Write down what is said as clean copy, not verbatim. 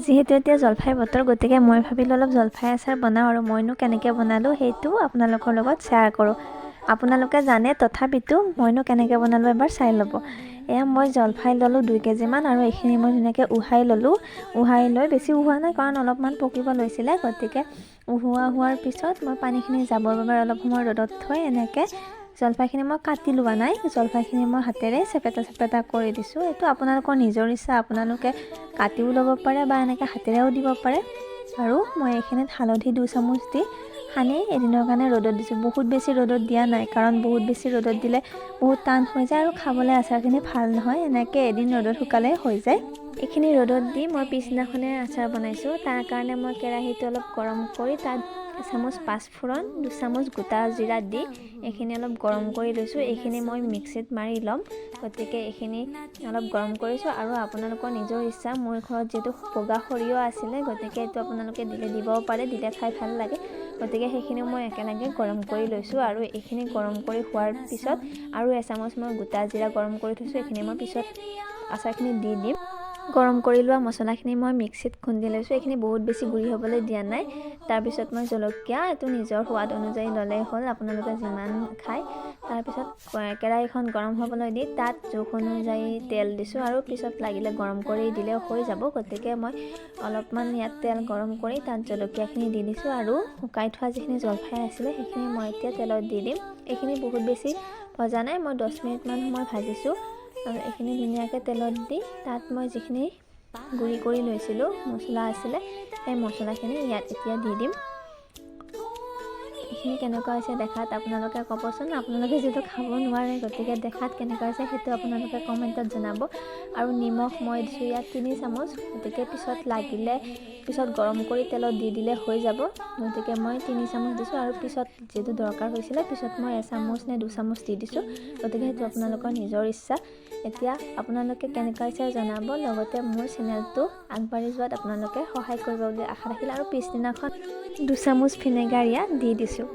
যিহেতু এতিয়া জলফাই বতৰ, গতিকে মই ভাবিলোঁ অলপ জলফাই আচাৰ বনাওঁ আৰু মইনো কেনেকৈ বনালোঁ সেইটো আপোনালোকৰ লগত শ্বেয়াৰ কৰোঁ। আপোনালোকে জানে, তথাপিতো মইনো কেনেকৈ বনালোঁ এবাৰ চাই ল'ব। এয়া মই জলফাই ল'লোঁ 2 কেজিমান আৰু এইখিনি মই ধুনীয়াকৈ উহাই ল'লোঁ। উহাই লৈ বেছি উহোৱা নাই, কাৰণ অলপমান পকিব লৈছিলে, গতিকে হোৱাৰ পিছত মই পানীখিনি যাবৰ বাবে অলপ সময় ৰ'দত থৈ এনেকৈ জলফাইখিনি মই কাটি লোৱা নাই, জলফাইখিনি মই হাতেৰে চেপেটা কৰি দিছোঁ। এইটো আপোনালোকৰ নিজৰ ইচ্ছা, আপোনালোকে কাটিও ল'ব পাৰে বা এনেকৈ হাতেৰেও দিব পাৰে। আৰু মই এইখিনিত হালধি 2 চামুচ দি সানি এদিনৰ কাৰণে ৰ'দত দিছোঁ। বহুত বেছি ৰ'দত দিয়া নাই, কাৰণ বহুত বেছি ৰ'দত দিলে বহুত টান হৈ যায় আৰু খাবলৈ আচাৰখিনি ভাল নহয়। এনেকৈ এদিন ৰ'দত শুকালে হৈ যায়। এইখিনি ৰ'দত দি মই পিছদিনাখনে আচাৰ বনাইছোঁ। তাৰ কাৰণে মই কেৰাহীটো অলপ গৰম কৰি তাত এচামুচ পাঁচফোৰণ, 2 চামুচ গোটা জিৰা দি এইখিনি অলপ গৰম কৰি লৈছোঁ। এইখিনি মই মিক্সিত মাৰি ল'ম, গতিকে এইখিনি অলপ গৰম কৰিছোঁ। আৰু আপোনালোকৰ নিজৰ ইচ্ছা, মোৰ ঘৰত যিহেতু বগা সৰিয়হ আছিলে, গতিকে এইটো আপোনালোকে দিবও পাৰে, দিলে খাই ভাল লাগে। গতিকে সেইখিনিও মই একেলগে গৰম কৰি লৈছোঁ। আৰু এইখিনি গৰম কৰি হোৱাৰ পিছত আৰু এচামুচ মই গোটা জিৰা গৰম কৰি থৈছোঁ, এইখিনি মই পিছত আচাৰখিনি দি দিম। গৰম কৰি লোৱা মছলাখিনি মই মিক্সিত খুন্দি লৈছোঁ। এইখিনি বহুত বেছি গুড়ি হ'বলৈ দিয়া নাই। তাৰপিছত মই জলকীয়া, এইটো নিজৰ সোৱাদ অনুযায়ী ল'লেই হ'ল, আপোনালোকে যিমান খায়। তাৰপিছত কেৰাহীখন গৰম হ'বলৈ দি তাত জোখ অনুযায়ী তেল দিছোঁ, আৰু পিছত লাগিলে গৰম কৰি দিলেও হৈ যাব। গতিকে মই অলপমান ইয়াত তেল গৰম কৰি তাত জলকীয়াখিনি দি দিছোঁ, আৰু শুকাই থোৱা যিখিনি জলফাই আছিলে সেইখিনি মই এতিয়া তেলত দি দিম। এইখিনি বহুত বেছি ভজা নাই, মই 10 মিনিটমান সময় ভাজিছোঁ। আৰু এইখিনি ধুনীয়াকৈ তেলত দি তাত মই যিখিনি গুড়ি কৰি লৈছিলোঁ মছলা আছিলে, সেই মছলাখিনি ইয়াত এতিয়া দি দিম। এইখিনি কেনেকুৱা হৈছে দেখাত আপোনালোকে ক'বচোন। আপোনালোকে যিহেতু খাব নোৱাৰে, গতিকে দেখাত কেনেকুৱা হৈছে সেইটো আপোনালোকে কমেণ্টত জনাব। আৰু নিমখ মই দিছোঁ ইয়াত 3 চামুচ, গতিকে পিছত গৰম কৰি তেলত দি দিলে হৈ যাব। গতিকে মই 3 চামুচ দিছোঁ, আৰু পিছত যিহেতু দৰকাৰ হৈছিলে পিছত মই 1 চামুচ নে 2 চামুচ দি দিছোঁ। গতিকে সেইটো আপোনালোকৰ নিজৰ ইচ্ছা। এতিয়া আপোনালোকে কেনেকুৱা হৈছে জনাব, লগতে মোৰ চেনেলটো আগবাঢ়ি যোৱাত আপোনালোকে সহায় কৰিব বুলি আশা ৰাখিলে। আৰু পিছদিনাখন 2 চামুচ ভিনেগাৰ ইয়াত দি দিছোঁ।